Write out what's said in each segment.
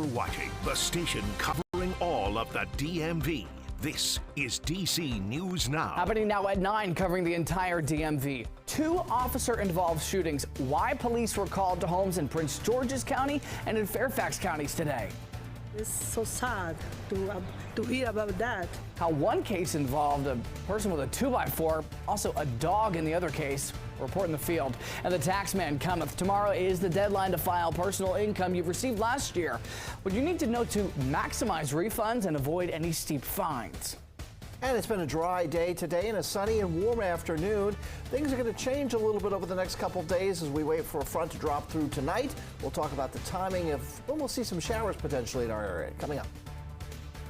watching the station covering all of the DMV. This is DC News Now. Happening now at 9, covering the entire DMV. 2 officer-involved shootings. Why police were called to homes in Prince George's County and in Fairfax counties today. It's so sad to hear about that. How one case involved a person with a 2x4, also a dog in the other case. Report in the field. And the tax man cometh. Tomorrow is the deadline to file personal income you've received last year. What you need to know to maximize refunds and avoid any steep fines. And it's been a dry day today and a sunny and warm afternoon. Things are going to change a little bit over the next couple days as we wait for a front to drop through tonight. We'll talk about the timing of when we'll see some showers potentially in our area. Coming up.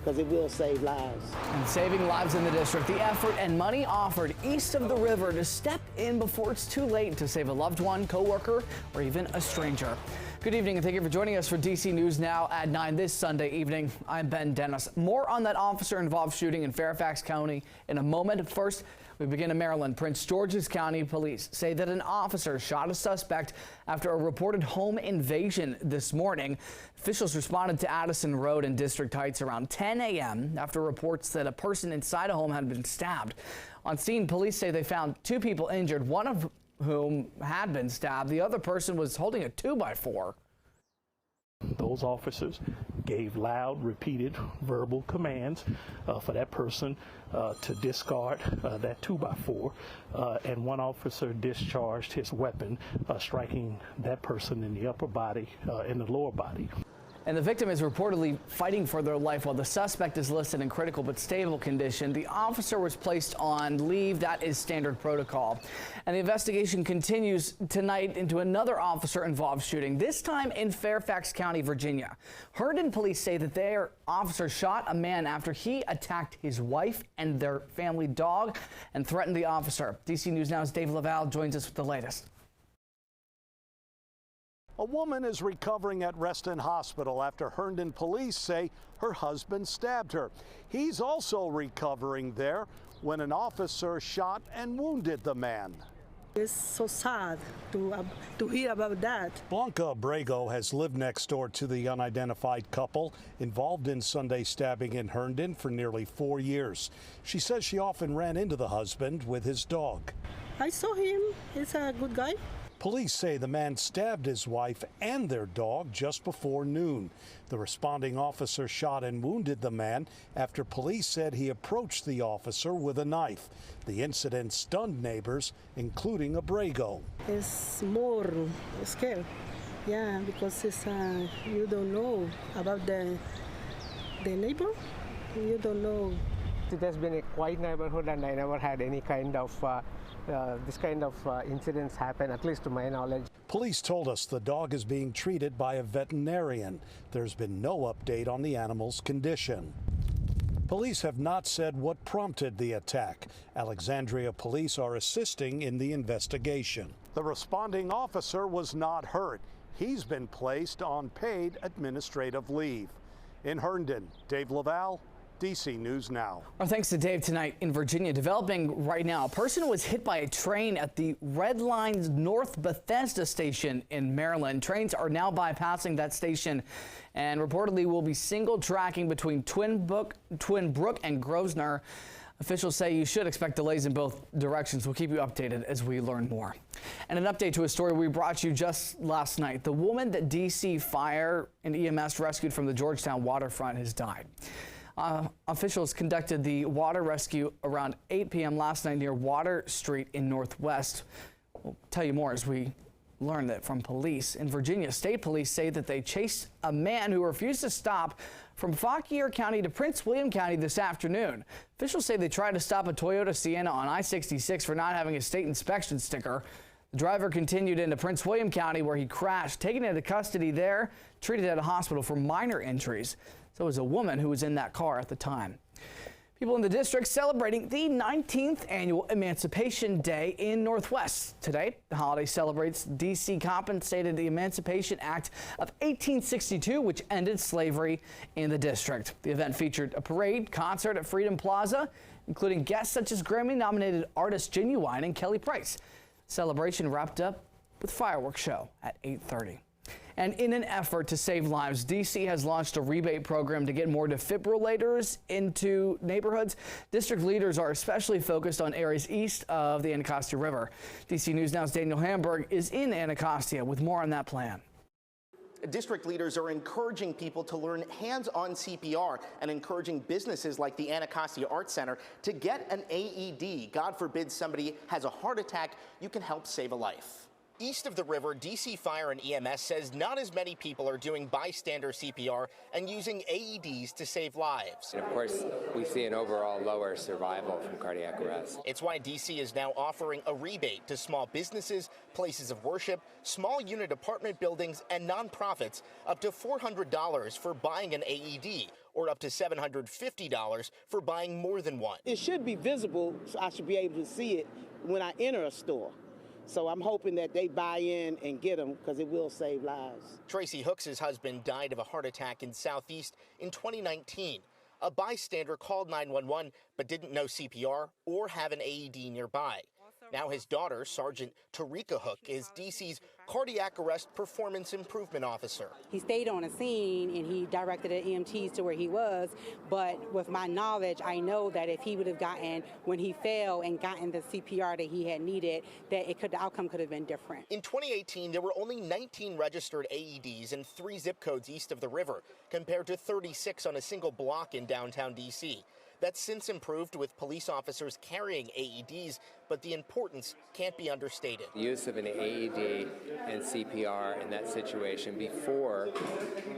Because it will save lives. And saving lives in the district, the effort and money offered east of the river to step in before it's too late to save a loved one, coworker, or even a stranger. Good evening and thank you for joining us for DC News Now at 9 this Sunday evening. I'm Ben Dennis. More on that officer-involved shooting in Fairfax County in a moment. First, we begin in Maryland. Prince George's County police say that an officer shot a suspect after a reported home invasion this morning. Officials responded to Addison Road in District Heights around 10 a.m. after reports that a person inside a home had been stabbed. On scene, police say they found 2 people injured, one of whom had been stabbed. The other person was holding a 2x4. Those officers gave loud, repeated verbal commands for that person to discard that 2x4, and one officer discharged his weapon, striking that person in the upper body, in the lower body. And the victim is reportedly fighting for their life while the suspect is listed in critical but stable condition. The officer was placed on leave. That is standard protocol. And the investigation continues tonight into another officer-involved shooting, this time in Fairfax County, Virginia. Herndon police say that their officer shot a man after he attacked his wife and their family dog and threatened the officer. DC News Now's Dave Laval joins us with the latest. A woman is recovering at Reston Hospital after Herndon police say her husband stabbed her. He's also recovering there when an officer shot and wounded the man. It's so sad to hear about that. Blanca Abrego has lived next door to the unidentified couple involved in Sunday stabbing in Herndon for nearly 4 years. She says she often ran into the husband with his dog. I saw him. He's a good guy. Police say the man stabbed his wife and their dog just before noon. The responding officer shot and wounded the man after police said he approached the officer with a knife. The incident stunned neighbors, including Abrego. It's more scary, yeah, because it's, you don't know about the neighbor. You don't know. It has been a quiet neighborhood, and I never had any kind of this kind of incidents happen, at least to my knowledge. Police told us the dog is being treated by a veterinarian. There's been no update on the animal's condition. Police have not said what prompted the attack. Alexandria police are assisting in the investigation. The responding officer was not hurt. He's been placed on paid administrative leave. In Herndon, Dave Laval, DC News Now. Our thanks to Dave tonight in Virginia. Developing right now, a person was hit by a train at the Red Line's North Bethesda station in Maryland. Trains are now bypassing that station and reportedly will be single tracking between Twin Brook and Grosvenor. Officials say you should expect delays in both directions. We'll keep you updated as we learn more. And an update to a story we brought you just last night. The woman that DC Fire and EMS rescued from the Georgetown waterfront has died. Officials conducted the water rescue around 8 p.m. last night near Water Street in Northwest. We'll tell you more as we learn that from police. In Virginia, state police say that they chased a man who refused to stop from Fauquier County to Prince William County this afternoon. Officials say they tried to stop a Toyota Sienna on I-66 for not having a state inspection sticker. The driver continued into Prince William County where he crashed, taken into custody there, treated at a hospital for minor injuries. So was a woman who was in that car at the time. People in the district celebrating the 19th annual Emancipation Day in Northwest. Today, the holiday celebrates D.C. compensated the Emancipation Act of 1862, which ended slavery in the district. The event featured a parade, concert at Freedom Plaza, including guests such as Grammy-nominated artist Genuine and Kelly Price. Celebration wrapped up with fireworks show at 8:30. And in an effort to save lives, D.C. has launched a rebate program to get more defibrillators into neighborhoods. District leaders are especially focused on areas east of the Anacostia River. D.C. News Now's Daniel Hamburg is in Anacostia with more on that plan. District leaders are encouraging people to learn hands-on CPR and encouraging businesses like the Anacostia Art Center to get an AED. God forbid somebody has a heart attack, you can help save a life. East of the river, DC Fire and EMS says not as many people are doing bystander CPR and using AEDs to save lives. And of course, we see an overall lower survival from cardiac arrest. It's why DC is now offering a rebate to small businesses, places of worship, small unit apartment buildings, and nonprofits up to $400 for buying an AED, or up to $750 for buying more than one. It should be visible, so I should be able to see it when I enter a store. So I'm hoping that they buy in and get them because it will save lives. Tracy Hooks' husband died of a heart attack in Southeast in 2019. A bystander called 911 but didn't know CPR or have an AED nearby. Now his daughter, Sergeant Tarika Hook, is DC's cardiac arrest performance improvement officer. He stayed on the scene and he directed the EMTs to where he was, but with my knowledge, I know that if he would have gotten, when he fell and gotten the CPR that he had needed, that the outcome could have been different. In 2018, there were only 19 registered AEDs in 3 zip codes east of the river, compared to 36 on a single block in downtown DC. That's since improved with police officers carrying AEDs, but the importance can't be understated. The use of an AED and CPR in that situation before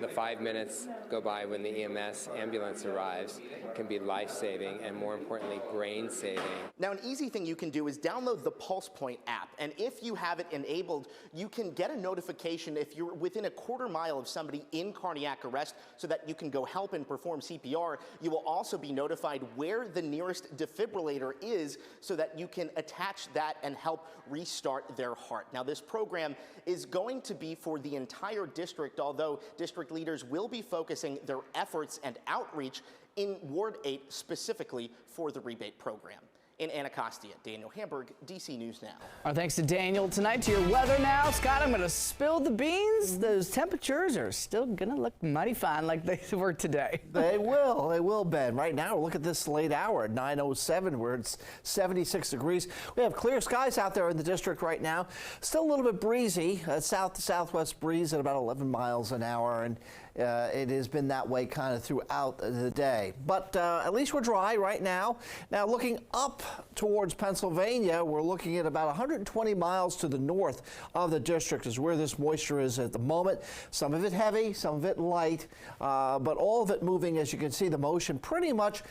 the 5 minutes go by when the EMS ambulance arrives can be life-saving and, more importantly, brain-saving. Now, an easy thing you can do is download the PulsePoint app, and if you have it enabled, you can get a notification if you're within a quarter mile of somebody in cardiac arrest so that you can go help and perform CPR. You will also be notified where the nearest defibrillator is so that you can attach that and help restart their heart. Now, this program is going to be for the entire district, although district leaders will be focusing their efforts and outreach in Ward 8 specifically for the rebate program. In Anacostia, Daniel Hamburg, DC News Now. Our thanks to Daniel. Tonight to your weather now. Scott, I'm going to spill the beans. Those temperatures are still going to look mighty fine like they were today. They will, Ben. Right now, look at this late hour at 9:07 where it's 76 degrees. We have clear skies out there in the district right now. Still a little bit breezy, south to southwest breeze at about 11 miles an hour, and it has been that way kind of throughout the day. But at least we're dry right now. Now, looking up towards Pennsylvania, we're looking at about 120 miles to the north of the district is where this moisture is at the moment. Some of it heavy, some of it light, but all of it moving, as you can see, the motion pretty much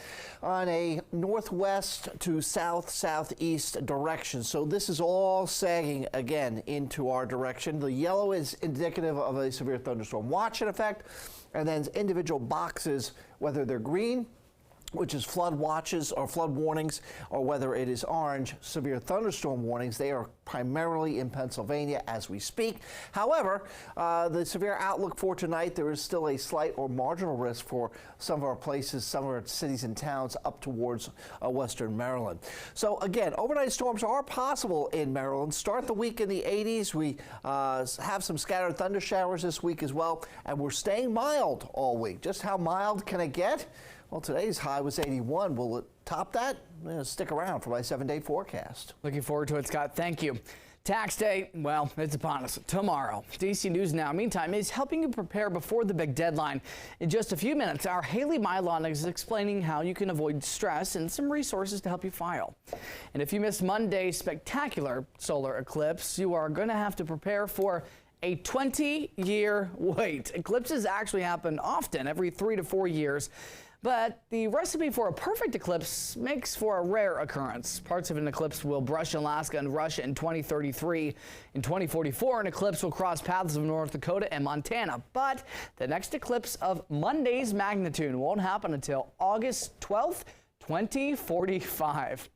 on a northwest to southeast direction. So this is all sagging again into our direction. The yellow is indicative of a severe thunderstorm watch in effect, and then individual boxes, whether they're green, which is flood watches or flood warnings, or whether it is orange, severe thunderstorm warnings. They are primarily in Pennsylvania as we speak. However, the severe outlook for tonight, there is still a slight or marginal risk for some of our places, some of our cities and towns up towards western Maryland. So again, overnight storms are possible in Maryland. Start the week in the 80s. We have some scattered thunder showers this week as well, and we're staying mild all week. Just how mild can it get? Well, today's high was 81. Will it top that? Stick around for my 7-day forecast. Looking forward to it, Scott. Thank you. Tax day, well, it's upon us tomorrow. DC News Now, meantime, is helping you prepare before the big deadline. In just a few minutes, our Haley Mylon is explaining how you can avoid stress and some resources to help you file. And if you missed Monday's spectacular solar eclipse, you are going to have to prepare for a 20-year wait. Eclipses actually happen often, every 3 to 4 years. But the recipe for a perfect eclipse makes for a rare occurrence. Parts of an eclipse will brush Alaska and Russia in 2033. In 2044, an eclipse will cross paths of North Dakota and Montana. But the next eclipse of Monday's magnitude won't happen until August 12th, 2045.